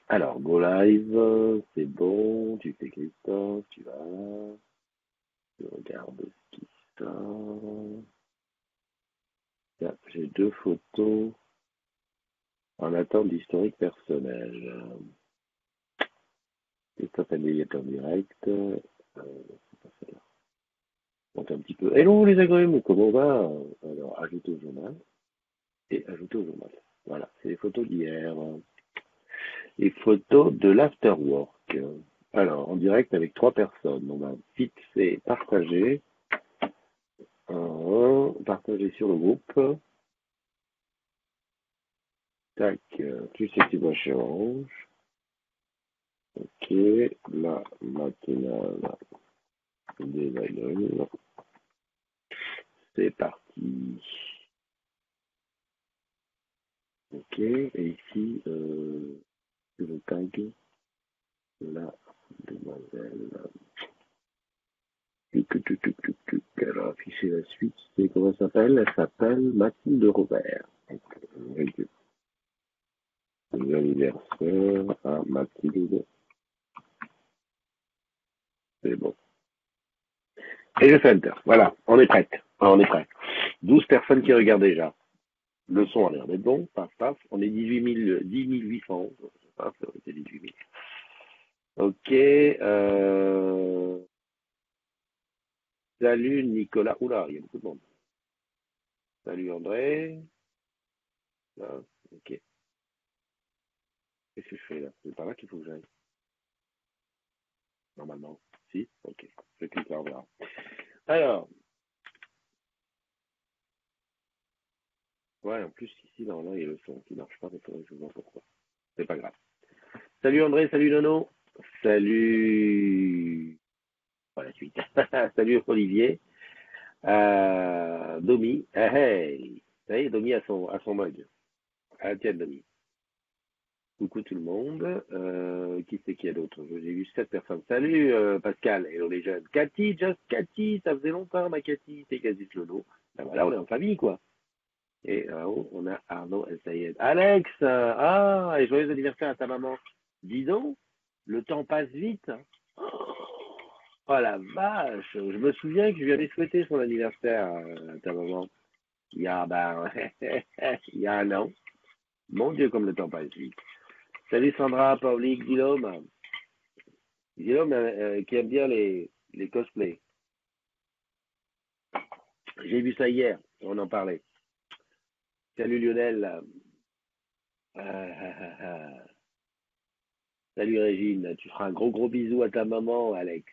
Alors, go live, c'est bon, tu fais Christophe, tu vas, tu regardes ce qui sort. Tiens, j'ai deux photos en attente d'historique personnel. Christophe Adé est en direct. C'est pas celle-là. Donc un petit peu. Hello les agrumes, comment on va? Alors, ajouter au journal et ajouter au journal. Voilà, c'est les photos d'hier. Les photos de l'afterwork. Alors, en direct avec trois personnes. On va vite fait partager. Partager sur le groupe. Tac, tu sais que tu vois chez Orange. Ok, la matinale des Bagnoles. C'est parti. Ok, et ici, je tag la demoiselle. Alors, afficher la suite, c'est comment elle s'appelle? Elle s'appelle Mathilde Robert. Donc, l'anniversaire à Mathilde. C'est bon. Et je fais Enter. Voilà, on est prête. On est prêt. 12 personnes qui regardent déjà. Le son a l'air d'être bon. Paf, paf. On est 10 811. Paf, c'est 18 000. Ok. Salut Nicolas. Oula, il y a beaucoup de monde. Salut André. Ah, ok. Qu'est-ce que je fais là? C'est par là qu'il faut que j'aille. Normalement. Si? Ok. Je clique là, on verra. Alors, ouais, en plus, ici, normalement, il y a le son qui marche pas, mais faudrait que je vois pourquoi. C'est pas grave. Salut André, salut Nono. Salut. Voilà, suite. Salut Olivier. Domi. Hey. Ça y est, Domi a son mug. Ah, tiens, Domi. Coucou tout le monde. Qui c'est qu'il y a d'autre? J'ai vu 7 personnes. Salut Pascal, hello les jeunes. Cathy, just Cathy, ça faisait longtemps ma Cathy, c'est quasi Lono. Ben voilà, on est en famille quoi. Et là-haut, on a Arnaud El Sayed. Alex, et joyeux anniversaire à ta maman. Dis donc, le temps passe vite. Oh la vache, je me souviens que je lui avais souhaité son anniversaire à ta maman. Il y a, ben, il y a un an. Mon Dieu, comme le temps passe vite. Salut Sandra, Paulique, Guillaume. Guillaume qui aime bien les cosplays. J'ai vu ça hier, on en parlait. Salut Lionel. Ah. Salut Régine, tu feras un gros gros bisou à ta maman, Alex.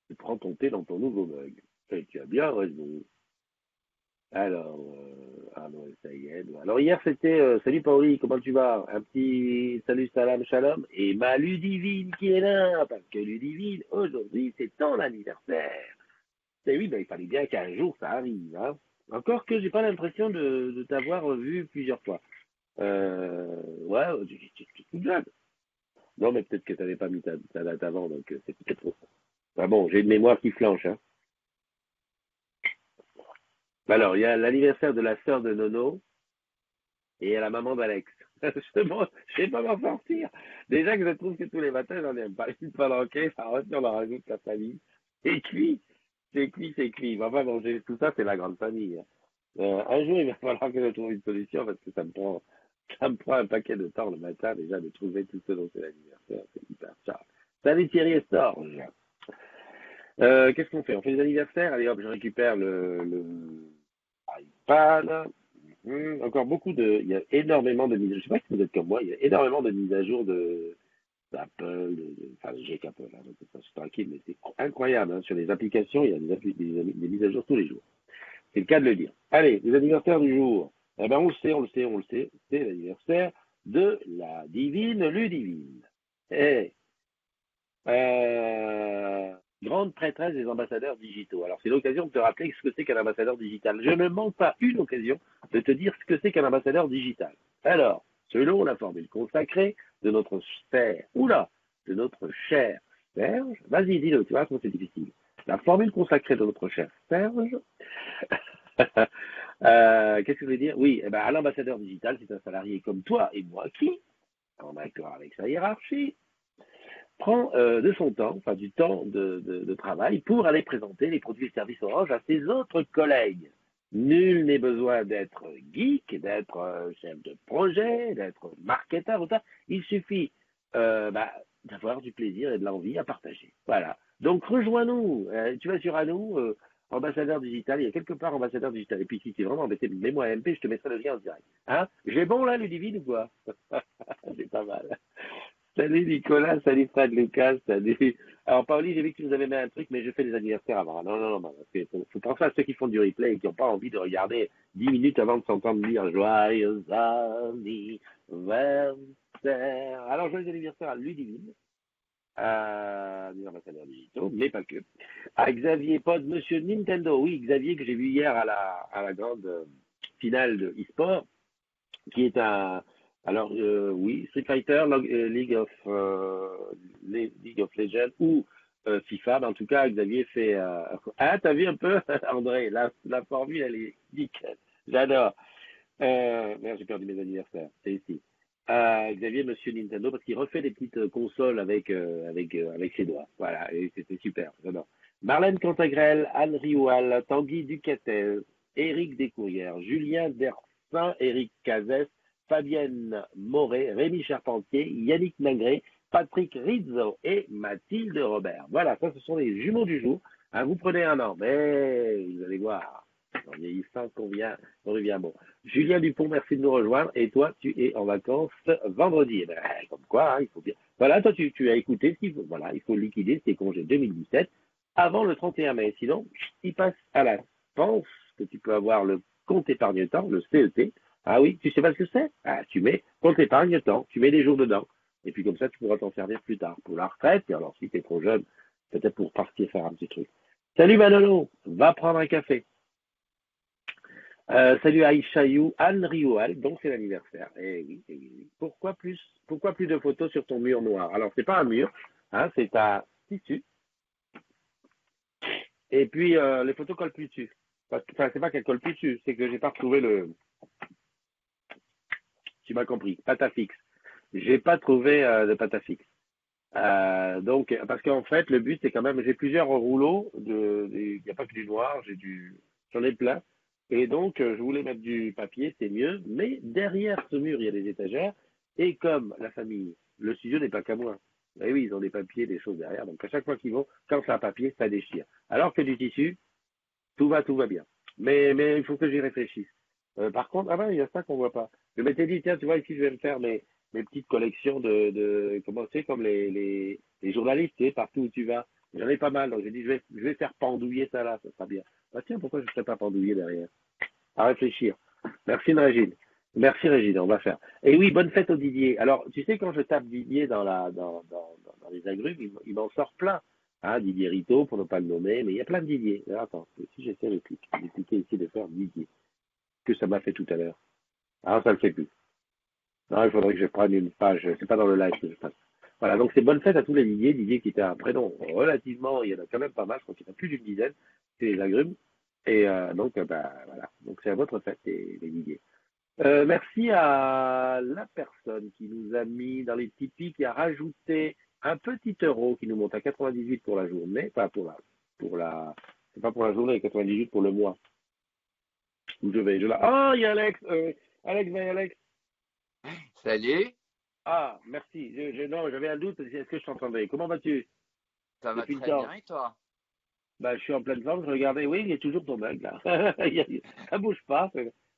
Tu prends ton thé dans ton nouveau mug. Et tu as bien raison. Alors, Arnaud El Sayed. Alors hier c'était salut Pauli, comment tu vas? Un petit salut salam shalom et ma Ludivine qui est là parce que Ludivine aujourd'hui c'est ton anniversaire. Et oui, ben, il fallait bien qu'un jour ça arrive. Hein. Encore que j'ai pas l'impression de t'avoir vu plusieurs fois. Ouais, tu es toute jeune. Non, mais peut-être que tu n'avais pas mis ta date avant, donc c'est peut-être pour ça. Ah bon, j'ai une mémoire qui flanche. Hein. Alors, il y a l'anniversaire de la sœur de Nono et il y a la maman d'Alex. Je sais pas m'en sortir. Déjà que je trouve que tous les matins, j'en ai pas une palanquée, ça on en rajoute la famille. C'est cuit, c'est cuit, c'est cuit. Enfin, bon, tout ça, c'est la grande famille. Hein. Un jour, il va falloir que je trouve une solution parce que ça me prend un paquet de temps le matin déjà de trouver tout ce dont c'est l'anniversaire. C'est hyper charge. Salut Thierry Estorge. Qu'est-ce qu'on fait? On fait les anniversaires? Allez hop, je récupère le iPad. Encore beaucoup de. Il y a énormément de mises à jour. Je sais pas si vous êtes comme moi, il y a énormément de mises à jour d'Apple, enfin j'ai qu'Apple, hein, donc ça, je suis tranquille, mais c'est incroyable. Hein, sur les applications, il y a des mises à jour tous les jours. C'est le cas de le dire. Allez, les anniversaires du jour. Eh ben, on le sait, on le sait, on le sait. C'est l'anniversaire de la divine Ludivine. Eh, grande prêtresse des ambassadeurs digitaux. Alors, c'est l'occasion de te rappeler ce que c'est qu'un ambassadeur digital. Je ne manque pas une occasion de te dire ce que c'est qu'un ambassadeur digital. Alors, selon la formule consacrée de notre de notre cher Serge, vas-y, dis-le, tu vois comment c'est difficile. La formule consacrée de notre cher Serge, qu'est-ce que je veux dire? Oui, eh ben, à l'ambassadeur digital, c'est un salarié comme toi et moi qui en accord avec sa hiérarchie, prend de son temps, enfin du temps de travail, pour aller présenter les produits et services Orange à ses autres collègues. Nul n'est besoin d'être geek, d'être chef de projet, d'être marketeur ou ça. Il suffit d'avoir du plaisir et de l'envie à partager. Voilà. Donc rejoins-nous. Tu vas sur Anou, ambassadeur digital. Il y a quelque part ambassadeur digital. Et puis si tu es vraiment embêté, mets-moi MP, je te mettrai le lien en direct. Hein? J'ai bon là, Ludivine ou quoi? C'est pas mal. Salut Nicolas, salut Fred Lucas, salut. Alors Pauli, j'ai vu que tu nous avais mis un truc, mais je fais des anniversaires avant. Non, non, non, parce que faut penser à ceux qui font du replay et qui n'ont pas envie de regarder 10 minutes avant de s'entendre dire joyeux anniversaire. Alors joyeux anniversaire à Ludivine, des ambassadeurs digitaux, mais pas que. À Xavier Pod, Monsieur Nintendo, oui, Xavier que j'ai vu hier à la grande finale de e-sport qui est un. Alors, oui, Street Fighter, League of Legends ou FIFA, mais en tout cas, Xavier fait. Ah, t'as vu un peu, André, la formule, elle est nickel. J'adore. Merde, j'ai perdu mes anniversaires. C'est ici. Xavier, Monsieur Nintendo, parce qu'il refait des petites consoles avec ses doigts. Voilà, et c'était super. J'adore. Marlène Cantagrel, Anne Rioual, Tanguy Ducatel, Éric Descourrières, Julien Dersin, Éric Cazès, Fabienne Moret, Rémi Charpentier, Yannick Nagré, Patrick Rizzo et Mathilde Robert. Voilà, ça ce sont les jumeaux du jour. Hein, vous prenez un an, mais vous allez voir, en vieillissant, on devient bon. Julien Dupont, merci de nous rejoindre. Et toi, tu es en vacances vendredi. Eh ben, comme quoi, hein, il faut bien. Voilà, toi, tu as écouté voilà, il faut liquider tes congés 2017 avant le 31 mai. Sinon, il passe à la pense que tu peux avoir le compte épargne-temps, le CET. Ah oui, tu sais pas ce que c'est? Ah, tu mets compte épargne-temps, tu mets des jours dedans. Et puis comme ça, tu pourras t'en servir plus tard pour la retraite. Et alors, si tu es trop jeune, peut-être pour partir faire un petit truc. Salut Manolo, va prendre un café. Salut Aïchaïou, Anne Rioal, donc c'est l'anniversaire. Oui, eh oui. Pourquoi plus de photos sur ton mur noir? Alors, c'est pas un mur, hein, c'est un tissu. Et puis, les photos collent plus dessus. Enfin, c'est pas qu'elles collent plus dessus, c'est que j'ai pas retrouvé tu m'as compris, pâte à fixe. J'ai pas trouvé de pâte à fixe. Donc, parce qu'en fait, le but, c'est quand même, j'ai plusieurs rouleaux il n'y a pas que du noir, j'en ai plein. Et donc, je voulais mettre du papier, c'est mieux. Mais derrière ce mur, il y a des étagères. Et comme la famille, le studio n'est pas qu'à moi. Et oui, ils ont des papiers, des choses derrière. Donc, à chaque fois qu'ils vont, quand c'est un papier, ça déchire. Alors que du tissu, tout va bien. Mais il faut que j'y réfléchisse. Par contre, ah ben, il y a ça qu'on voit pas. Je m'étais dit, tiens, tu vois, ici, je vais me faire mes petites collections comment c'est, comme les journalistes, tu sais, partout où tu vas. J'en ai pas mal, donc j'ai dit, je vais faire pendouiller ça là, ça sera bien. Bah tiens, pourquoi je ne serais pas pendouiller derrière? À réfléchir. Merci Régine. Merci Régine, on va faire. Et oui, bonne fête au Didier. Alors, tu sais, quand je tape Didier dans les agrumes, il m'en sort plein. Hein, Didier Rito, pour ne pas le nommer, mais il y a plein de Didier. Alors, attends, si j'essaie de cliquer ici de faire Didier, que ça m'a fait tout à l'heure. Ah, ça ne le fait plus. Non, il faudrait que je prenne une page, c'est pas dans le live que je passe. Voilà, donc c'est bonne fête à tous les Didier. Didier qui était un prénom relativement, il y en a quand même pas mal, je crois qu'il y en a plus d'une dizaine, c'est les agrumes. Et donc, voilà, donc c'est à votre fête, les Didier. Merci à la personne qui nous a mis dans les Tipeee, qui a rajouté un petit euro qui nous monte à 98 pour la journée, pas c'est pas pour la journée, 98 pour le mois. Où je là. Ah, il y a Alex, Alex, ben Alex. Salut, Ah, merci. Non, j'avais un doute, est-ce que je t'entendais? Comment vas-tu ça va depuis le très bien temps? et toi? Bah, je suis en pleine forme, je regardais, oui, il y a toujours ton mug là. Ça bouge pas.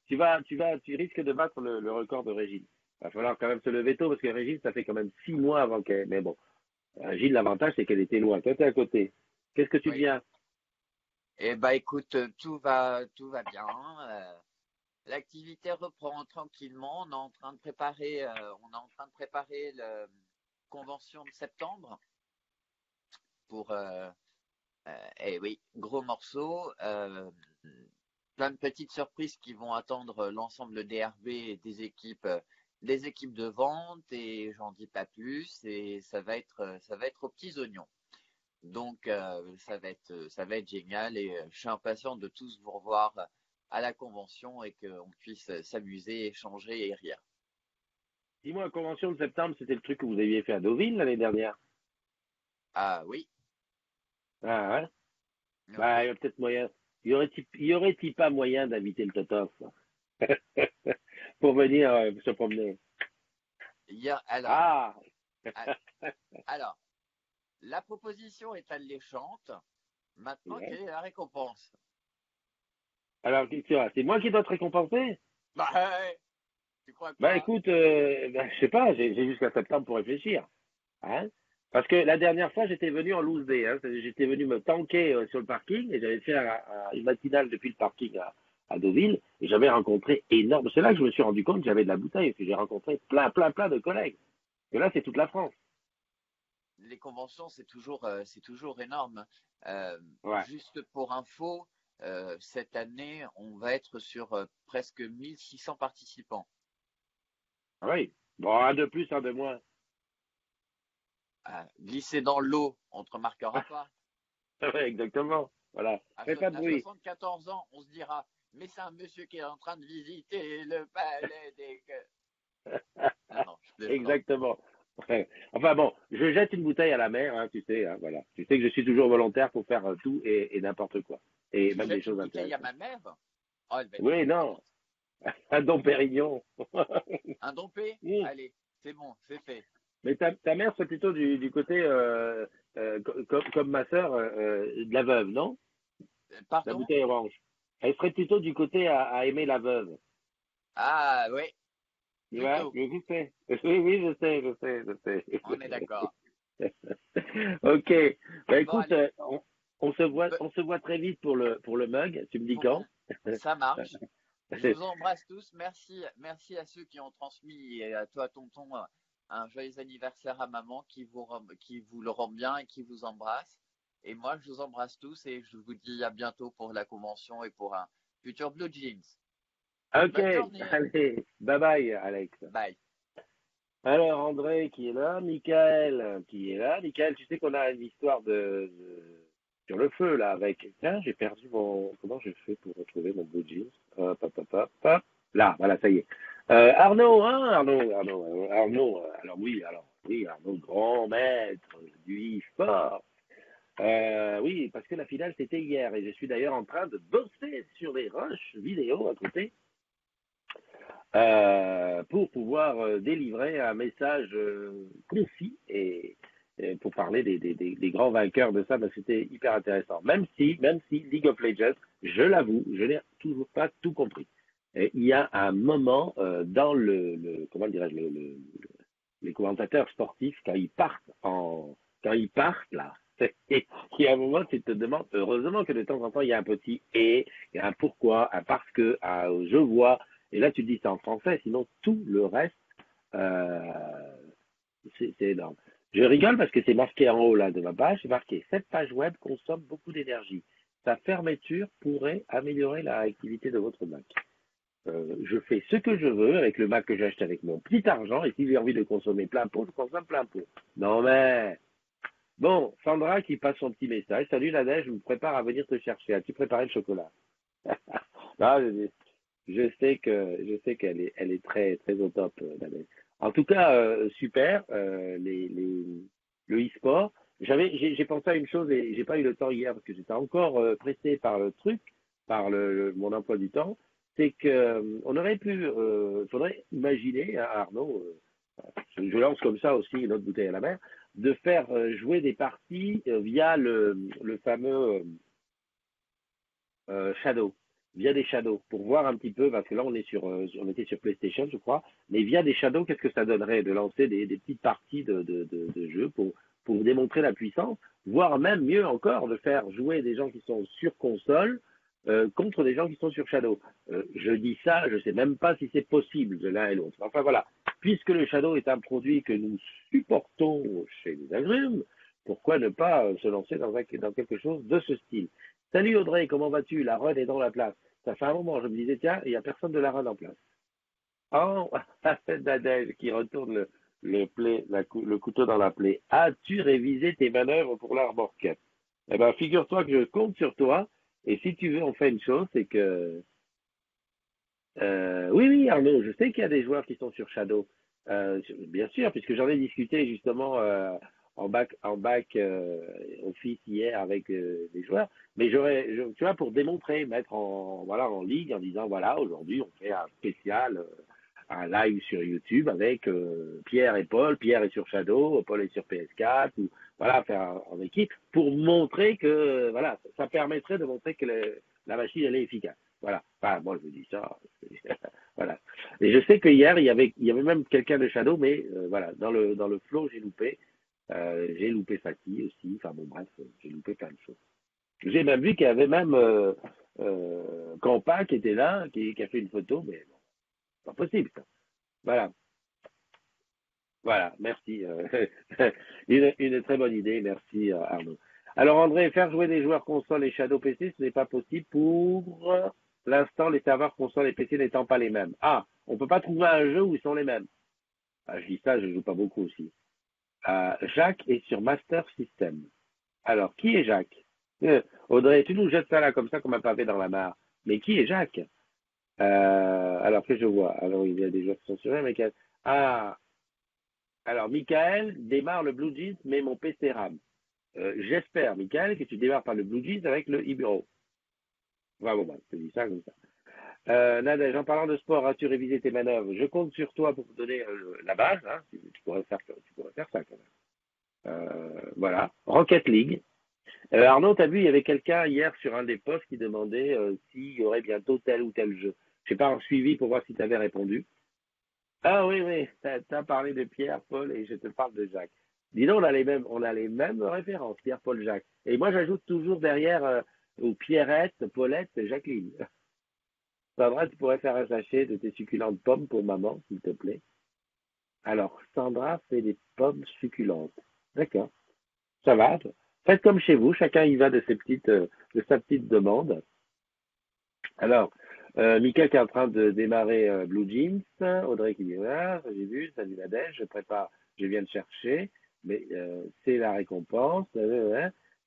Tu risques de battre le record de Régine. Il va falloir quand même se lever tôt parce que Régine, ça fait quand même 6 mois avant qu'elle. Mais bon, Régine, l'avantage, c'est qu'elle était loin. Toi, t'es à côté. Qu'est-ce que tu Oui. deviens? Eh ben écoute, tout va bien. L'activité reprend tranquillement. On est en train de préparer la convention de septembre pour, eh oui, gros morceau. Plein de petites surprises qui vont attendre l'ensemble des RB et des équipes de vente et j'en dis pas plus. Et ça va être aux petits oignons. Donc, ça va être génial et je suis impatient de tous vous revoir à la convention et qu'on puisse s'amuser, échanger et rire. Dis-moi, convention de septembre, c'était le truc que vous aviez fait à Deauville l'année dernière. Ah oui, Ah, ouais. Bah, il y oui. a peut-être moyen. Y aurait-il pas moyen d'inviter le Totof pour venir se promener? Alors, Ah! a- alors, la proposition est alléchante. Maintenant, Ouais. quelle est la récompense? Alors, qu'est-ce qu'il y aura? C'est moi qui dois te récompenser? Bah, ouais, tu crois Bah, quoi? écoute, je sais pas, j'ai jusqu'à septembre pour réfléchir. Hein? Parce que la dernière fois, j'étais venu en loose day. Hein. J'étais venu me tanker sur le parking et j'avais fait une matinale depuis le parking à Deauville et j'avais rencontré énorme. C'est là que je me suis rendu compte que j'avais de la bouteille parce que j'ai rencontré plein, plein, plein de collègues. Et là, c'est toute la France. Les conventions, c'est toujours énorme. Euh, Ouais. Juste pour info, cette année, on va être sur presque 1600 participants. Ah oui. Bon, un de plus, un de moins. Glisser dans l'eau, on ne te remarquera pas. Ouais, exactement. Voilà. Fais pas de À bruit. 74 ans, on se dira, mais c'est un monsieur qui est en train de visiter le palais des... Non, non, je plaisante. Exactement. Ouais. Enfin bon, je jette une bouteille à la mer, hein, tu sais, hein, voilà. Tu sais que je suis toujours volontaire pour faire tout et n'importe quoi. Et Tu même des jettes une choses bouteille à intéressantes. ma mère? Oh, elle va être Oui, trop non, contente. un Dom Pérignon. Un dompé? Mm. Allez, c'est bon, c'est fait. Mais ta mère, c'est plutôt du côté, comme ma sœur, de la veuve, non? La Pardon? bouteille orange. Elle serait plutôt du côté à aimer la veuve. Ah, oui, Tu vois? plutôt. Je sais. Oui, oui, On est d'accord. je sais. Ok. Bah Bon, écoute, allez, be- on se voit très vite pour le mug. Tu me dis pour- quand? ça marche. Je vous embrasse tous. Merci, merci à ceux qui ont transmis et à toi, tonton, un joyeux anniversaire à maman qui vous le rend bien et qui vous embrasse. Et moi, je vous embrasse tous et je vous dis à bientôt pour la convention et pour un futur Blue Jeans. Ok. Bonne journée. Allez. Bye bye, Alex. Bye. Alors, André qui est là, Michael qui est là. Michael, tu sais qu'on a une histoire sur le feu, là, avec... Tiens, j'ai perdu mon... Comment je fais pour retrouver mon blue jeans? Hop, hop, hop, hop, hop. Là, voilà, ça y est. Arnaud, hein, Arnaud, oui, Arnaud, grand maître du e-sport. Oui, parce que la finale, c'était hier, et je suis d'ailleurs en train de bosser sur des rushs vidéo à côté pour pouvoir délivrer un message concis et pour parler des grands vainqueurs de ça, ben, c'était hyper intéressant. Même si League of Legends, je l'avoue, je n'ai toujours pas tout compris. Et il y a un moment dans comment dirais-je, les commentateurs sportifs quand ils partent là, il y a un moment tu te demandes, heureusement que de temps en temps il y a un petit et, il y a un pourquoi, un parce que, un je vois, et là tu te dis c'est en français, sinon tout le reste, euh, c'est énorme. Je rigole parce que c'est marqué en haut là de ma page, c'est marqué cette page web consomme beaucoup d'énergie. Sa fermeture pourrait améliorer la réactivité de votre Mac. Je fais ce que je veux avec le Mac que j'achète avec mon petit argent et si j'ai envie de consommer plein pot, je consomme plein pot. Non mais bon, Sandra qui passe son petit message. Salut Nadège, je me prépare à venir te chercher. As-tu préparé le chocolat? Non, je sais elle est très très au top, Nadège. En tout cas, super. Le e-sport. J'ai pensé à une chose et j'ai pas eu le temps hier parce que j'étais encore pressé par le truc, par mon emploi du temps. C'est que on aurait pu, faudrait imaginer, hein, Arnaud, je lance comme ça aussi une autre bouteille à la mer, de faire jouer des parties via le fameux Shadow, via des Shadows, pour voir un petit peu, parce que là on était sur PlayStation, je crois, mais via des Shadows, qu'est-ce que ça donnerait de lancer des petites parties de jeu pour démontrer la puissance, voire même mieux encore, de faire jouer des gens qui sont sur console contre des gens qui sont sur Shadow. Je dis ça, je sais même pas si c'est possible de l'un et l'autre. Enfin voilà, puisque le Shadow est un produit que nous supportons chez les agrumes, pourquoi ne pas se lancer dans quelque chose de ce style? Salut Audrey, comment vas-tu? La run est dans la place. Ça fait un moment, je me disais, tiens, il n'y a personne de la run en place. Oh, Nadège qui retourne le couteau dans la plaie. As-tu révisé tes manœuvres pour l'arborquette? Eh ben, figure-toi que je compte sur toi. Et si tu veux, on fait une chose, c'est que oui, oui, Arnaud, je sais qu'il y a des joueurs qui sont sur Shadow. Bien sûr, puisque j'en ai discuté justement en bac office hier avec des joueurs, mais tu vois, pour démontrer, mettre en ligne en disant voilà, aujourd'hui on fait un spécial, un live sur YouTube avec Pierre et Paul. Pierre est sur Shadow, Paul est sur PS4, ou voilà, faire en équipe pour montrer que voilà, ça permettrait de montrer que la machine elle est efficace. Voilà. Enfin, moi je vous dis ça. Voilà. Et je sais que hier, il y avait même quelqu'un de Shadow, mais voilà, dans le flow, j'ai loupé Fatih aussi. Enfin bon, bref, j'ai loupé plein de choses. J'ai même vu qu'il y avait même Campa qui était là, qui a fait une photo, mais bon, c'est pas possible ça. Voilà, voilà, merci. Une très bonne idée, merci Arnaud. Alors André, faire jouer des joueurs console et Shadow PC, ce n'est pas possible pour l'instant, les serveurs console et PC n'étant pas les mêmes. Ah, on peut pas trouver un jeu où ils sont les mêmes. Ah, je dis ça, je joue pas beaucoup aussi. Jacques est sur Master System. Alors, qui est Jacques? Audrey, tu nous jettes ça là comme ça comme un pavé dans la mare. Mais qui est Jacques? Alors que je vois. Alors, il y a des joueurs qui sont sur mais Ah, alors, Michael démarre le Blue Jeans, mais mon PC RAM. J'espère, Michael, que tu démarres par le Blue Jeans avec le e-bureau. Voilà, bon, bah, je te dis ça comme ça. Nadège, en parlant de sport, as-tu révisé tes manœuvres? Je compte sur toi pour te donner la base. Hein, tu pourrais faire ça quand même. Voilà. Rocket League. Arnaud, t'as vu, il y avait quelqu'un hier sur un des posts qui demandait s'il y aurait bientôt tel ou tel jeu. Je n'ai pas suivi pour voir si tu avais répondu. Ah oui, oui, t'as parlé de Pierre, Paul et je te parle de Jacques. Dis donc, on a les mêmes références, Pierre, Paul, Jacques. Et moi, j'ajoute toujours derrière ou Pierrette, Paulette, Jacqueline. Sandra, tu pourrais faire un sachet de tes succulentes pommes pour maman, s'il te plaît. Alors, Sandra fait des pommes succulentes. D'accord, ça va. Faites comme chez vous, chacun y va de sa petite demande. Alors, Mika qui est en train de démarrer Blue Jeans, Audrey qui dit voilà, j'ai vu, salut Nadège, je viens de chercher, mais c'est la récompense.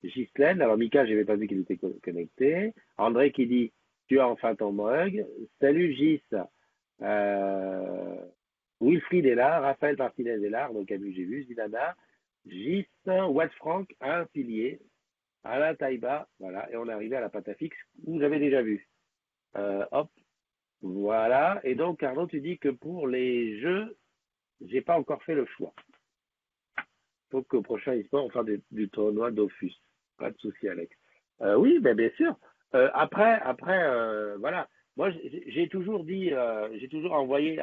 Ghislaine, alors Mika, je n'avais pas vu qu'il était connecté. André qui dit tu as enfin ton mug. Salut Gis. Euh, Wilfried est là, Raphaël Martinez est là, donc j'ai vu, Zidana, Gis, Watt Frank, un pilier, Alain Taïba, voilà, et on est arrivé à la pâte à fixe où j'avais déjà vu. Hop, voilà. Et donc, Arnaud, tu dis que pour les jeux, j'ai pas encore fait le choix. Faut qu'au prochain e-sport, on fasse du tournoi Dofus. Pas de souci, Alex. Oui, ben, bien sûr. Après, voilà. Moi, j'ai toujours dit, j'ai toujours renvoyé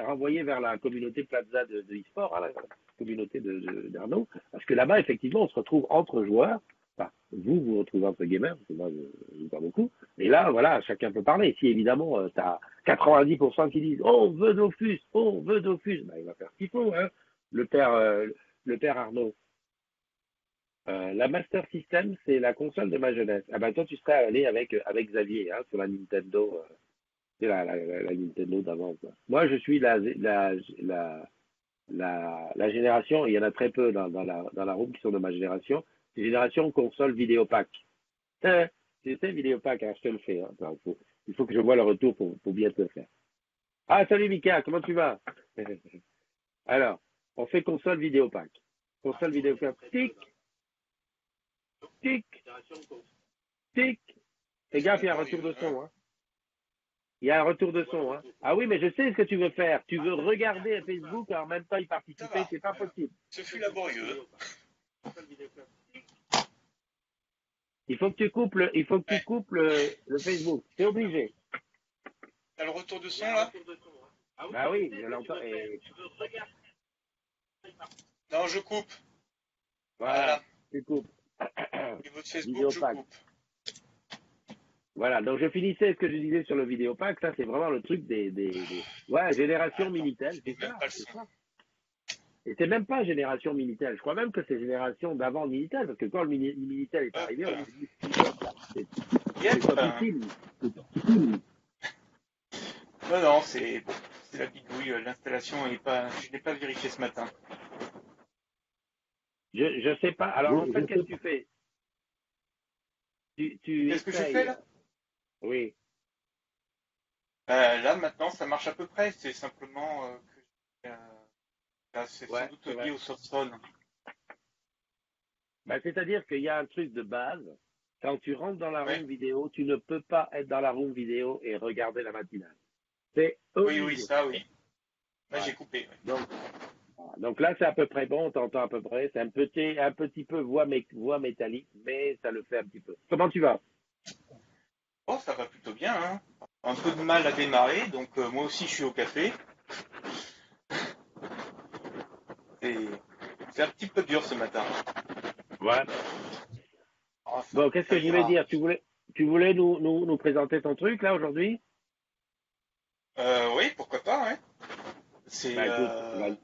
vers la communauté Plaza de e-sport, hein, la communauté d'Arnaud, parce que là-bas, effectivement, on se retrouve entre joueurs. Enfin, vous vous retrouvez entre gamers, parce que moi, je joue pas beaucoup. Et là, voilà, chacun peut parler. Si évidemment, tu as 90% qui disent oh, on veut Dofus, ben, il va faire ce qu'il faut, hein, le père, euh, le père Arnaud. La Master System, c'est la console de ma jeunesse. Ah ben toi, tu serais allé avec Xavier hein, sur la Nintendo, c'est la Nintendo d'avant. Quoi. Moi, je suis la génération, il y en a très peu dans la room qui sont de ma génération, c'est génération console vidéopack. Tu sais, vidéopack, hein, je te le fais. Hein. Attends, il faut que je vois le retour pour bien te le faire. Ah, salut Mika, comment tu vas? Alors, on fait console vidéopack. Console vidéopack. Tic, tic, tic. Fais gaffe, il y a un retour de son. Hein. Il y a un retour de son. Hein. Ah oui, mais je sais ce que tu veux faire. Tu veux regarder Facebook et en même temps y participer. C'est pas possible. Ce fut laborieux. Il faut que tu coupes le Facebook. C'est obligé. T'as le retour de son là? Bah oui, je l'entends. Non, je coupe. Voilà, tu coupes. Au niveau de Facebook, Vidéopack. je coupe. Voilà, donc je finissais ce que je disais sur le vidéopack. Ça, c'est vraiment le truc ouais, génération Minitel. C'est Même ça, pas le c'est son. ça. Et c'est même pas génération Minitel. Je crois même que c'est génération d'avant Minitel, parce que quand le Minitel est arrivé, on a dit Yep. c'est pas utile. Non, non, c'est bon. C'est la bidouille. L'installation est pas. Je l'ai pas vérifié ce matin. Je sais pas. Alors en fait, qu'est-ce que tu fais? Tu Qu'est-ce que je essayes. fais là? Oui. Là maintenant, ça marche à peu près. C'est simplement que C'est sans Ouais, doute c'est lié vrai. au softphone. Bah, c'est-à-dire qu'il y a un truc de base. Quand tu rentres dans la Ouais. room vidéo, tu ne peux pas être dans la room vidéo et regarder la matinale. C'est Oui, obligé. ça, oui. Là, j'ai Voilà. coupé. Ouais. Donc, voilà. Donc là, c'est à peu près bon, on t'entend à peu près. C'est un petit peu voix métallique, mais ça le fait un petit peu. Comment tu vas? Oh, ça va plutôt bien, hein. Un peu de mal à démarrer, donc moi aussi, je suis au café. Et c'est un petit peu dur ce matin. Ouais. Oh, Bon, qu'est-ce ça que je voulais ira. dire? Tu voulais nous présenter ton truc là aujourd'hui? Oui, pourquoi pas, ouais. C'est Bah écoute,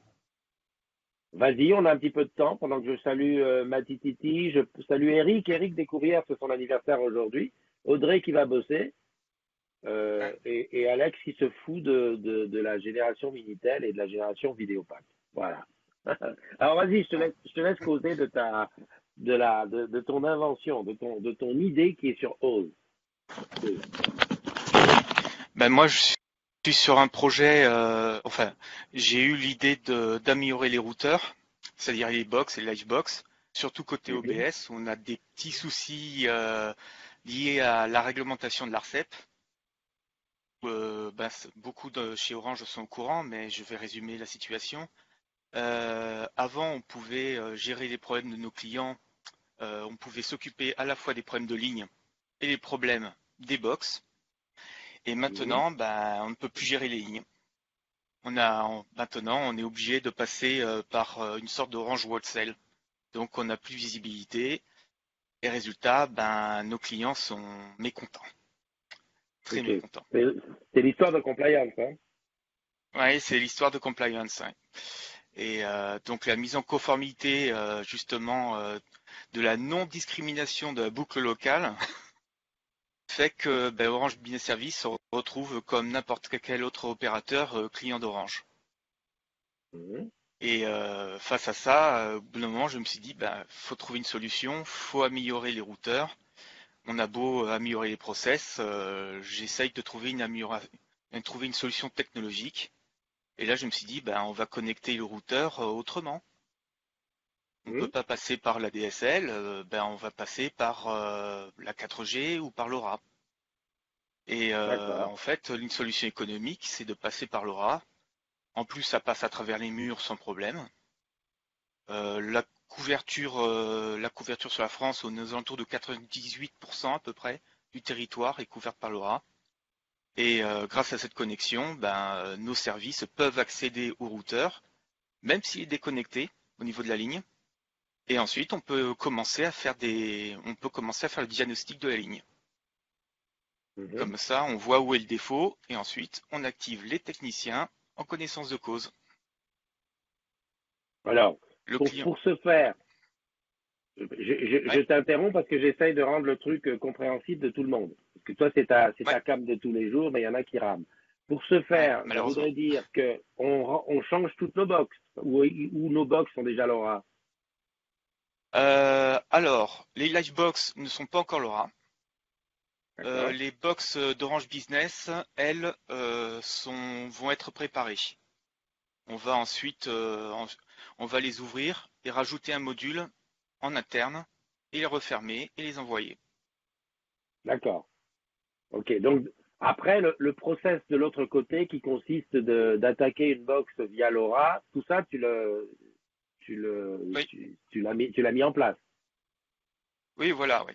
vas-y, on a un petit peu de temps pendant que je salue Matititi, je salue Eric. Eric Descourrières, c'est son anniversaire aujourd'hui. Audrey qui va bosser. ouais. Et Alex qui se fout de la génération Minitel et de la génération Vidéopack. Voilà. Alors vas-y, je te laisse causer de ton invention, de ton idée qui est sur Oz. Ben moi, je suis sur un projet. Enfin, j'ai eu l'idée d'améliorer les routeurs, c'est-à-dire les box et les livebox, surtout côté Mhm. OBS, où on a des petits soucis liés à la réglementation de l'ARCEP. Beaucoup de chez Orange sont au courant, mais je vais résumer la situation. Avant, on pouvait gérer les problèmes de nos clients. On pouvait s'occuper à la fois des problèmes de ligne et les problèmes des box. Et Mhm. maintenant, on ne peut plus gérer les lignes. Maintenant, on est obligé de passer par une sorte d'Orange Wholesale. Donc, on n'a plus de visibilité. Et résultat, nos clients sont mécontents, très Ok. mécontents. C'est l'histoire de compliance, hein. Ouais, c'est l'histoire de compliance. Ouais. Et donc, la mise en conformité, justement, de la non-discrimination de la boucle locale fait que Orange Business Service se retrouve comme n'importe quel autre opérateur client d'Orange. Mhm. Et face à ça, au bout d'un moment, je me suis dit, faut trouver une solution, faut améliorer les routeurs. On a beau améliorer les process, j'essaye de trouver trouver une solution technologique. Et là, je me suis dit, on va connecter le routeur autrement. On ne peut Mhm. pas passer par la DSL, on va passer par la 4G ou par LoRa. Et D'accord. en fait, une solution économique, c'est de passer par LoRa. En plus, ça passe à travers les murs sans problème. La couverture sur la France, aux alentours de 98% à peu près du territoire est couverte par LoRa. Et grâce à cette connexion, nos services peuvent accéder au routeur, même s'il est déconnecté au niveau de la ligne. Et ensuite, on peut commencer à faire le diagnostic de la ligne. Mhm. Comme ça, on voit où est le défaut et ensuite, on active les techniciens en connaissance de cause. Alors, Le pour, client, pour ce faire, je ouais, t'interromps parce que j'essaye de rendre le truc compréhensible de tout le monde. Parce que toi, c'est ta ouais, cam de tous les jours, mais il y en a qui rament. Pour ce ouais, faire, ça malheureusement. voudrait dire qu'on change toutes nos box, ou nos box sont déjà LoRa. Alors, les Livebox ne sont pas encore LoRa. D'accord? Les box d'Orange Business, elles, vont être préparées. On va ensuite, on va les ouvrir et rajouter un module en interne et les refermer et les envoyer. D'accord. Ok. Donc, après, le process de l'autre côté qui consiste d'attaquer une box via LoRa, tout ça, Oui, tu l'as mis en place. oui, voilà, oui.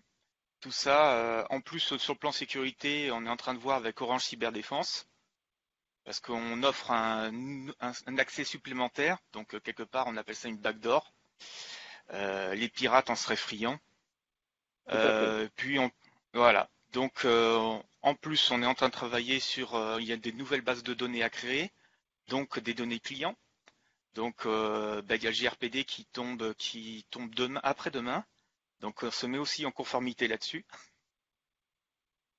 Tout ça, en plus sur le plan sécurité, on est en train de voir avec Orange Cyberdéfense parce qu'on offre un accès supplémentaire. Donc quelque part, on appelle ça une backdoor. Les pirates en seraient friands. Tout à fait. Puis voilà. Donc en plus, on est en train de travailler sur. Il y a des nouvelles bases de données à créer, donc des données clients. Donc il y a le JRPD qui tombe demain, après-demain. Donc on se met aussi en conformité là-dessus.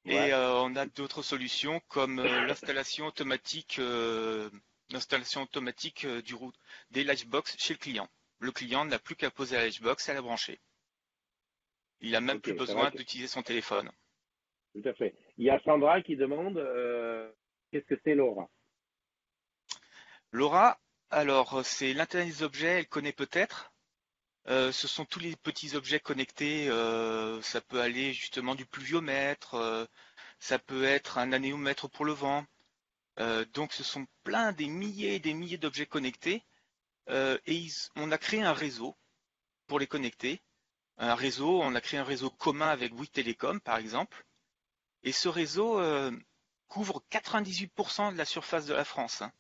Et Ouais. on a d'autres solutions comme l'installation automatique des Livebox chez le client. Le client n'a plus qu'à poser la Livebox et à la brancher. Il n'a même Ok. plus C'est vrai besoin que d'utiliser son téléphone. tout à fait. Il y a Sandra qui demande qu'est-ce que c'est LoRa? LoRa, Alors, c'est l'Internet des objets, elle connaît peut-être. Ce sont tous les petits objets connectés. Ça peut aller justement du pluviomètre, ça peut être un anémomètre pour le vent. Donc, ce sont plein des milliers et des milliers d'objets connectés. On a créé un réseau pour les connecter. On a créé un réseau commun avec Bouygues Télécom, par exemple. Et ce réseau couvre 98% de la surface de la France, hein.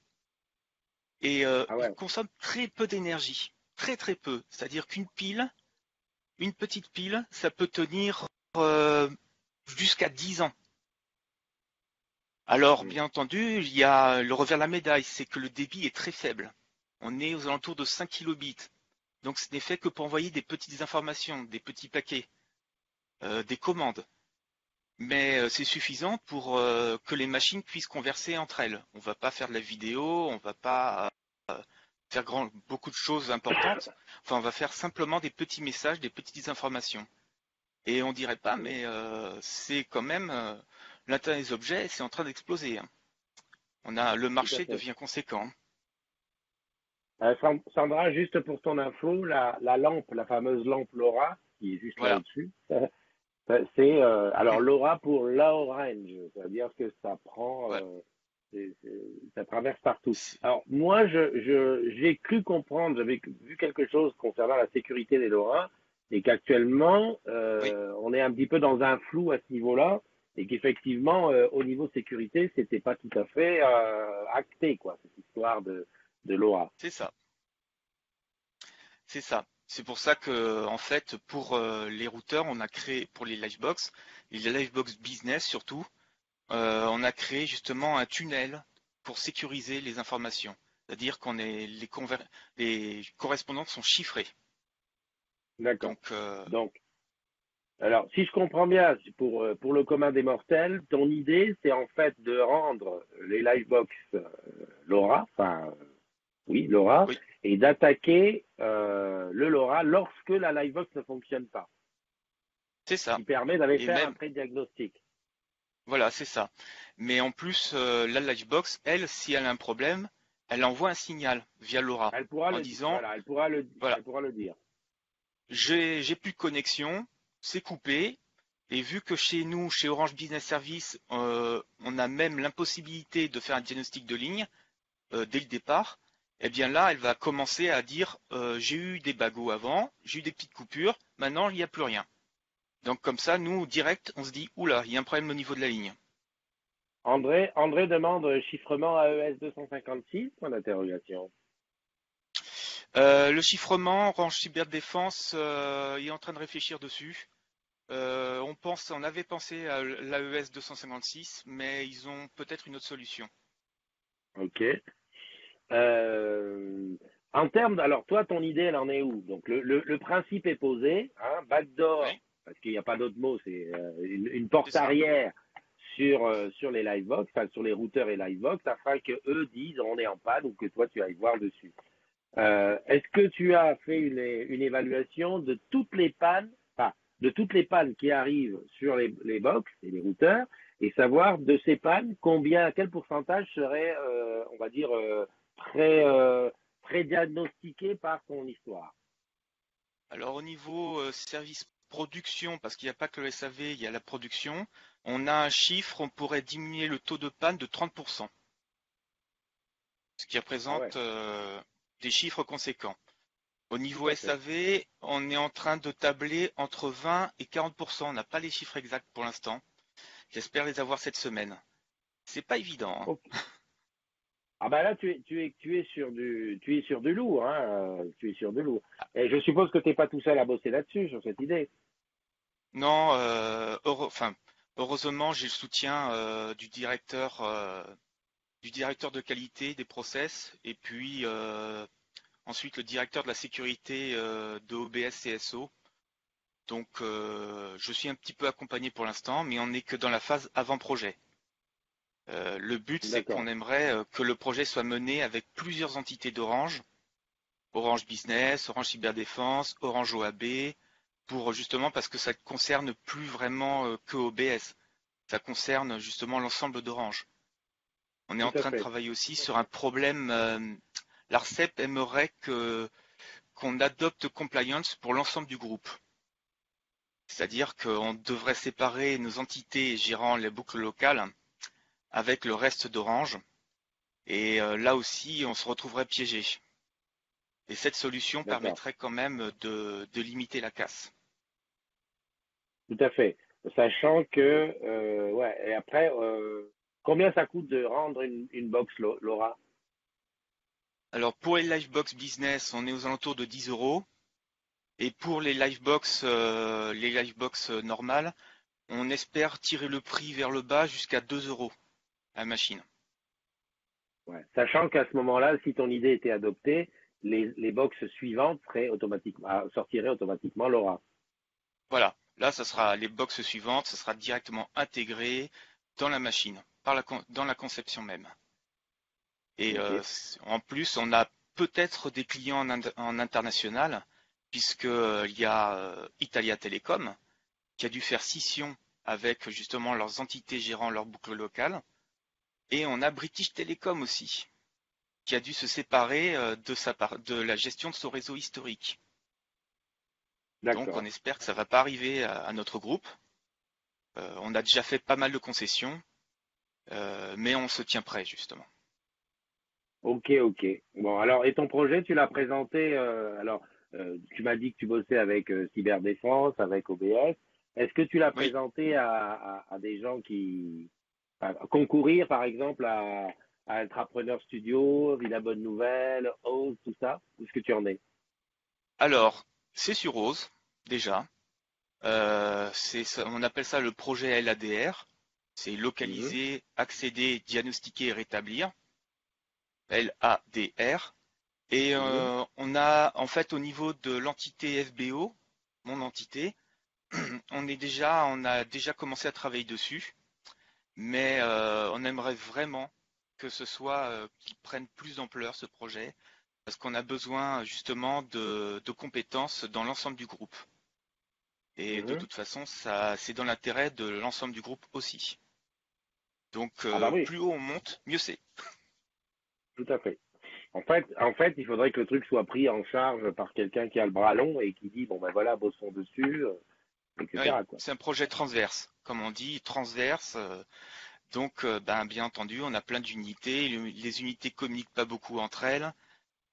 Et Ah il ouais. consomme très peu d'énergie, très très peu. C'est-à-dire une petite pile, ça peut tenir euh, jusqu'à 10 ans. Alors, Mm. bien entendu, il y a le revers de la médaille, c'est que le débit est très faible. On est aux alentours de 5 kilobits. Donc, ce n'est fait que pour envoyer des petites informations, des petits paquets, des commandes. Mais c'est suffisant pour que les machines puissent converser entre elles. On ne va pas faire de la vidéo, on ne va pas faire beaucoup de choses importantes. Enfin, on va faire simplement des petits messages, des petites informations. Et on dirait pas, mais c'est quand même l'Internet des objets, c'est en train d'exploser, hein. Le Tout à marché fait. devient conséquent. Sandra, juste pour ton info, la lampe, la fameuse lampe LoRa, qui est juste là Voilà. au-dessus, c'est alors LoRa pour l'orange, c'est-à-dire que ça prend, Ouais. ça traverse partout. C'est- Alors moi, j'ai cru comprendre, j'avais vu quelque chose concernant la sécurité des LoRa, et qu'actuellement, Oui, on est un petit peu dans un flou à ce niveau-là, et qu'effectivement, au niveau sécurité, c'était pas tout à fait acté, quoi, cette histoire de LoRa. c'est ça. C'est ça. C'est pour ça que, en fait, pour les routeurs, on a créé, pour les Livebox, et les Livebox Business surtout, on a créé justement un tunnel pour sécuriser les informations. C'est-à-dire qu'on est les correspondances sont chiffrées. D'accord. Donc Donc, alors, si je comprends bien, pour le commun des mortels, ton idée, c'est en fait de rendre les Livebox LoRa, enfin, oui, LoRa, oui, et d'attaquer le LoRa lorsque la Livebox ne fonctionne pas, c'est ce ça. qui permet d'aller Et faire un même pré-diagnostic. voilà, c'est ça. Mais en plus, la Livebox, elle, si elle a un problème, elle envoie un signal via LoRa Elle pourra en le, disant voilà, voilà, elle pourra le dire. j'ai plus de connexion, c'est coupé. Et vu que chez nous, chez Orange Business Service, on a même l'impossibilité de faire un diagnostic de ligne dès le départ, eh bien là, elle va commencer à dire j'ai eu des bagots avant, j'ai eu des petites coupures, maintenant il n'y a plus rien. Donc comme ça, nous, direct, on se dit oula, il y a un problème au niveau de la ligne. André demande chiffrement AES 256, point d'interrogation. Le chiffrement, Orange Cyberdéfense est en train de réfléchir dessus. On avait pensé à l'AES 256, mais ils ont peut-être une autre solution. OK. En termes, alors toi, ton idée, elle en est où? Donc le principe est posé, hein, backdoor, Oui, parce qu'il n'y a pas d'autre mot, c'est une porte c'est ça. arrière sur les livebox, enfin sur les routeurs et livebox, afin que eux disent on est en panne ou que toi tu ailles voir dessus. Est-ce que tu as fait une évaluation de toutes les pannes, enfin de toutes les pannes qui arrivent sur les box et les routeurs, et savoir de ces pannes quel pourcentage serait, on va dire, très, très diagnostiqué par ton histoire. Alors au niveau service production, parce qu'il n'y a pas que le SAV, il y a la production, on a un chiffre, on pourrait diminuer le taux de panne de 30%, ce qui Ah ouais, représente des chiffres conséquents. Au tout niveau à fait. SAV, on est en train de tabler entre 20 et 40%. On n'a pas les chiffres exacts pour l'instant. J'espère les avoir cette semaine. C'est pas évident, hein. Ok. Ah ben là, tu es sur du lourd, hein, tu es sur du lourd. Et je suppose que tu n'es pas tout seul à bosser là-dessus, sur cette idée. Non, heureusement, j'ai le soutien du directeur de qualité des process, et puis ensuite le directeur de la sécurité de OBS CSO. Donc, je suis un petit peu accompagné pour l'instant, mais on n'est que dans la phase avant-projet. Le but, c'est qu'on D'accord, aimerait que le projet soit mené avec plusieurs entités d'Orange, Orange Business, Orange Cyberdéfense, Orange OAB, pour justement parce que ça ne concerne plus vraiment que OBS, ça concerne justement l'ensemble d'Orange. On est tout en à train de fait. travailler aussi sur un problème l'ARCEP aimerait qu'on adopte compliance pour l'ensemble du groupe. C'est-à-dire qu'on devrait séparer nos entités gérant les boucles locales avec le reste d'Orange. Et là aussi, on se retrouverait piégé. Et cette solution D'accord. permettrait quand même de limiter la casse. Tout à fait. Sachant que, ouais, et après, combien ça coûte de rendre une box, Laura? Alors pour les Livebox Business, on est aux alentours de 10 euros. Et pour les Livebox normales, on espère tirer le prix vers le bas jusqu'à 2 euros la machine. Ouais. Sachant qu'à ce moment-là, si ton idée était adoptée, les box suivantes sortiraient automatiquement Laura. Voilà, là, ça sera les box suivantes, ça sera directement intégré dans la machine, dans la conception même. Et Ok. en plus, on a peut-être des clients en international, puisque il y a Italia Telecom qui a dû faire scission avec justement leurs entités gérant leur boucle locale, et on a British Telecom aussi qui a dû se séparer de la gestion de son réseau historique. Donc on D'accord. espère que ça ne va pas arriver à notre groupe. On a déjà fait pas mal de concessions, mais on se tient prêt justement. Ok, ok. Bon, alors, et ton projet, tu l'as présenté, tu m'as dit que tu bossais avec Cyberdéfense, avec OBS. Est-ce que tu l'as Oui, présenté à des gens à concourir, par exemple, à Entrepreneur Studio, Villa Bonne Nouvelle, Ose, tout ça? Où est-ce que tu en es? alors c'est sur Rose déjà. On appelle ça le projet LADR. C'est Mhm, localiser, accéder, diagnostiquer et rétablir. LADR. Et mhm. on a en fait au niveau de l'entité FBO, mon entité, on a déjà commencé à travailler dessus, mais on aimerait vraiment que ce soit qu'il prenne plus d'ampleur ce projet, parce qu'on a besoin justement de compétences dans l'ensemble du groupe. Et de Mhm. toute façon, c'est dans l'intérêt de l'ensemble du groupe aussi. Donc Ah bah oui, plus haut on monte, mieux c'est. tout à fait. En fait, il faudrait que le truc soit pris en charge par quelqu'un qui a le bras long et qui dit, bon ben voilà, bossons dessus, Oui, etc., quoi. c'est un projet transverse, comme on dit, transverse. Donc, bien entendu, on a plein d'unités. Les unités communiquent pas beaucoup entre elles.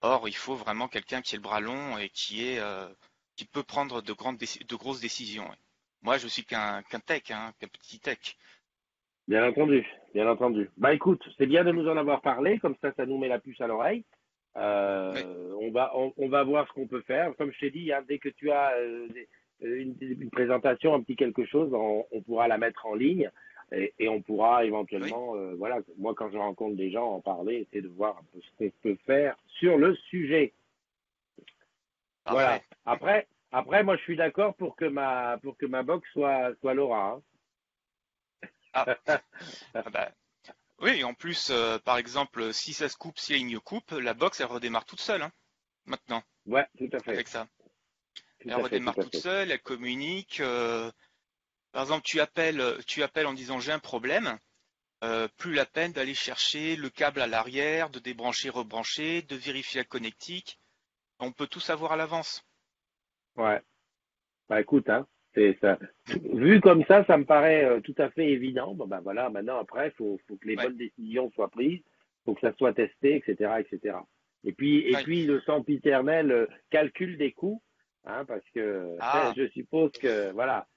Or, il faut vraiment quelqu'un qui ait le bras long et qui peut prendre de grosses décisions. Ouais. Moi, je suis qu'un tech, qu'un petit tech. Bien entendu, bien entendu. Bah écoute, c'est bien de nous en avoir parlé, comme ça nous met la puce à l'oreille. Mais On va voir ce qu'on peut faire. Comme je t'ai dit, hein, dès que tu as une présentation, un petit quelque chose, on pourra la mettre en ligne et on pourra oui, éventuellement, voilà, moi quand je rencontre des gens, en parler, essayer de voir un peu ce qu'on peut faire sur le sujet. Voilà. parfait. Après, moi je suis d'accord pour que ma box soit Laura. Ah, Hein. ah bah, oui, en plus, par exemple, si ça se coupe, si la ligne coupe, la box, elle redémarre toute seule, maintenant, Ouais, tout à fait, avec ça. tout Elle à fait, tout redémarre à toute fait. seule, elle communique. Par exemple, tu appelles en disant j'ai un problème. Plus la peine d'aller chercher le câble à l'arrière, de débrancher, rebrancher, de vérifier la connectique. On peut tout savoir à l'avance. Ouais. Bah écoute, hein, c'est ça. Vu comme ça me paraît tout à fait évident. Bon ben voilà, maintenant après, faut que les Ouais, bonnes décisions soient prises, faut que ça soit testé, etc., etc. Et ouais. puis le sempiternel calcul des coûts, hein, parce que Ah, je suppose que voilà,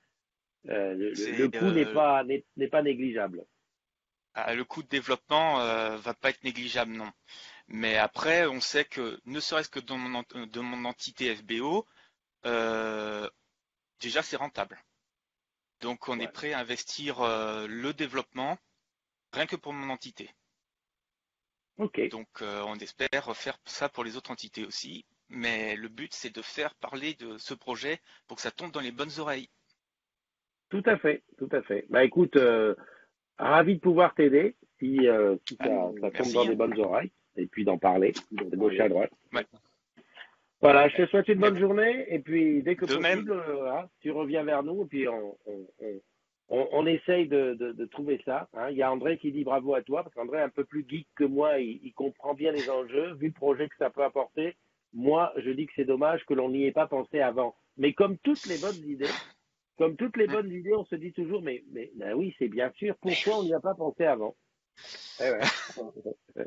le c'est coût n'est pas négligeable. le coût de développement va pas être négligeable, non. Mais après, on sait que ne serait-ce que de mon entité FBO, euh, déjà c'est rentable. Donc on est Ouais. prêt à investir le développement rien que pour mon entité. Ok, Donc on espère faire ça pour les autres entités aussi. Mais le but, c'est de faire parler de ce projet pour que ça tombe dans les bonnes oreilles. tout à fait, tout à fait. Bah écoute, ravi de pouvoir t'aider si Ah, ça tombe dans merci. des bonnes oreilles et puis d'en parler de gauche à droite. Ouais. Voilà, je te souhaite une Eh bonne ben, journée et puis dès que de même, possible, tu reviens vers nous et puis on essaye de trouver ça. Hein. Il y a André qui dit bravo à toi, parce qu'André est un peu plus geek que moi, il comprend bien les enjeux, vu le projet que ça peut apporter. Moi, je dis que c'est dommage que l'on n'y ait pas pensé avant. Mais comme toutes les bonnes idées, on se dit toujours, mais ben oui, c'est bien sûr, pourquoi on n'y a pas pensé avant? Eh ouais.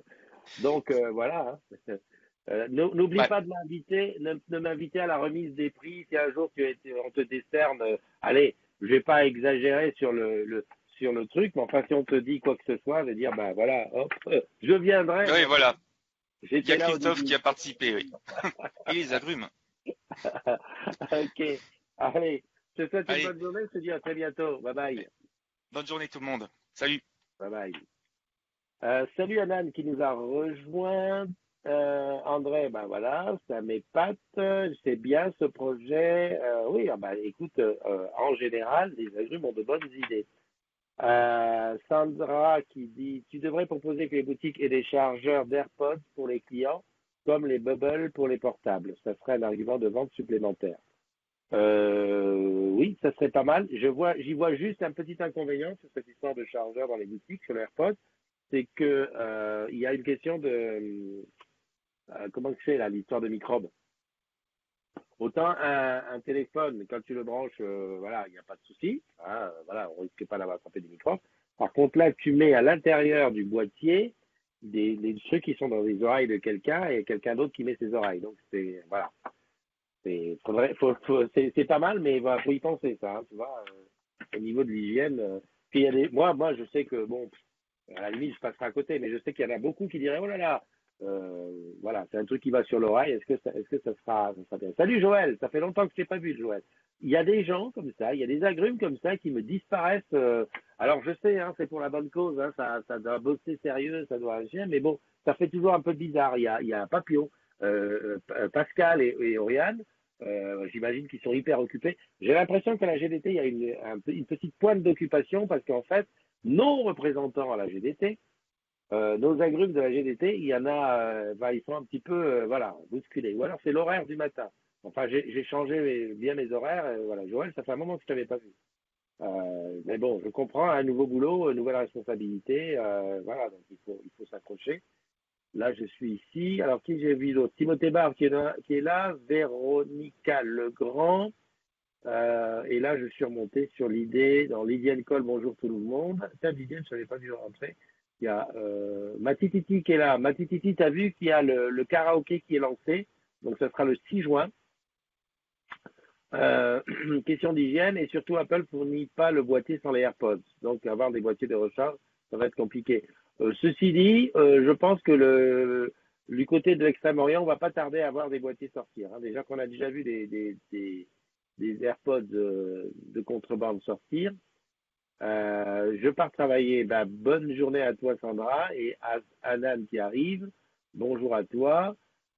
Donc voilà. Hein. N'oublie Ouais. pas de m'inviter, de m'inviter à la remise des prix. Si un jour on te décerne, allez, je vais pas exagérer sur le truc, mais enfin si on te dit quoi que ce soit, je vais dire ben voilà, hop, je viendrai. Oui, Moi, voilà. Il y j'étais a là au Christophe début. qui a participé, oui. Et les agrumes. Ok, allez, je te souhaite une Allez, bonne journée. Je te dis à très bientôt. Bye bye. bonne journée tout le monde. Salut. Bye bye. Salut Anan qui nous a rejoint. André, ben voilà, ça m'épate. C'est bien ce projet. Oui, ah ben, écoute, en général, les agrumes ont de bonnes idées. Sandra qui dit, tu devrais proposer que les boutiques aient des chargeurs d'AirPods pour les clients, comme les Bubble pour les portables. Ça serait un argument de vente supplémentaire. Oui, ça serait pas mal. J'y vois juste un petit inconvénient sur cette histoire de chargeur dans les boutiques, sur l'AirPod, c'est que il y a une question de comment c'est là l'histoire de microbes. Autant un téléphone, quand tu le branches, voilà, il n'y a pas de souci, hein, voilà, on risque pas d'avoir attrapé des microbes. Par contre, là, tu mets à l'intérieur du boîtier des trucs qui sont dans les oreilles de quelqu'un et quelqu'un d'autre qui met ses oreilles. Donc c'est voilà, c'est pas mal, mais il voilà, faut y penser ça, hein, tu vois, au niveau de l'hygiène. Puis il y a moi, je sais que bon, à la limite, je passerai à côté, mais je sais qu'il y en a beaucoup qui diraient, oh là là, voilà, c'est un truc qui va sur l'oreille, est-ce que ça sera bien? Salut Joël, ça fait longtemps que je t'ai pas vu, Joël. Il y a des gens comme ça, il y a des agrumes comme ça qui me disparaissent. Alors je sais, hein, c'est pour la bonne cause, hein, ça doit bosser sérieux, ça doit agir, mais bon, ça fait toujours un peu bizarre. Il y a Papillon, Pascal et Oriane, j'imagine qu'ils sont hyper occupés. J'ai l'impression qu'à la GDT, il y a une petite pointe d'occupation parce qu'en fait, nos représentants à la GDT, nos agrumes de la GDT, il y en a, ils sont un petit peu, voilà, bousculés. Ou alors c'est l'horaire du matin. Enfin, j'ai changé bien mes horaires. Voilà, Joël, ça fait un moment que je t'avais pas vu. Mais bon, je comprends, un nouveau boulot, une nouvelle responsabilité. Voilà, donc il faut s'accrocher. Là, je suis ici. Alors, qui j'ai vu d'autre? Timothée Barre qui est là. Véronica Legrand. Et là, je suis remonté sur l'idée, dans Lydiane Cole, bonjour tout le monde. Tiens, Lydiane, je n'avais pas vu rentrer. Il y a Matititi qui est là. Matititi, tu as vu qu'il y a le karaoké qui est lancé. Donc, ça sera le 6 juin. Question d'hygiène et surtout, Apple fournit pas le boîtier sans les AirPods. Donc, avoir des boîtiers de recharge, ça va être compliqué. Ceci dit, je pense que du côté de l'Extrême-Orient, on va pas tarder à voir des boîtiers sortir. Hein. Déjà qu'on a déjà vu des AirPods de contrebande sortir. Je pars travailler. Ben, bonne journée à toi, Sandra, et à Anan qui arrive. Bonjour à toi.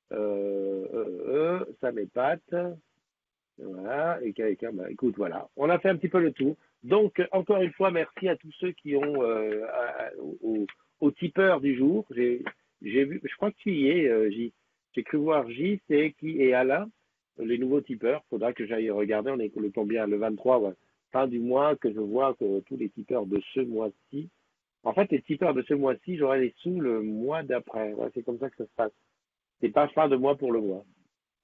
Ça m'épate. Voilà. Et quelqu'un, ben, écoute, voilà. On a fait un petit peu le tour. Donc, encore une fois, merci à tous ceux qui ont au tipeur du jour. J'ai vu, je crois que tu y es, J. J'ai cru voir J, c'est qui et Alain, les nouveaux tipeurs. Faudra que j'aille regarder. On est le combien? Le 23, ouais. Fin du mois, que je vois que tous les tipeurs de ce mois-ci. En fait, les tipeurs de ce mois-ci, j'aurai les sous le mois d'après. Ouais, c'est comme ça que ça se passe. C'est pas fin de mois pour le mois.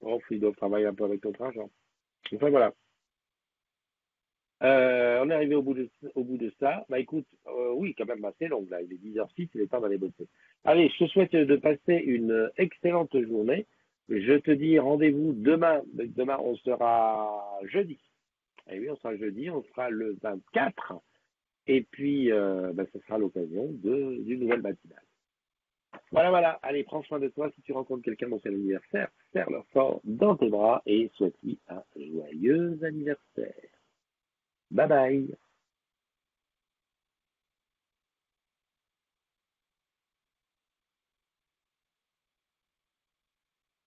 Oh, ils doivent travailler un peu avec notre argent. Enfin, voilà. On est arrivé au bout de ça. Bah écoute, oui, quand même assez long là. Il est 10h06, il est temps d'aller bosser. Allez, je te souhaite de passer une excellente journée. Je te dis rendez-vous demain. Demain, on sera jeudi. Et oui, on sera jeudi, on sera le 24. Et puis, ce sera l'occasion d'une nouvelle matinale. Voilà, voilà. Allez, prends soin de toi. Si tu rencontres quelqu'un dont c'est l'anniversaire, serre-le fort dans tes bras et souhaite-lui un joyeux anniversaire. Bye bye.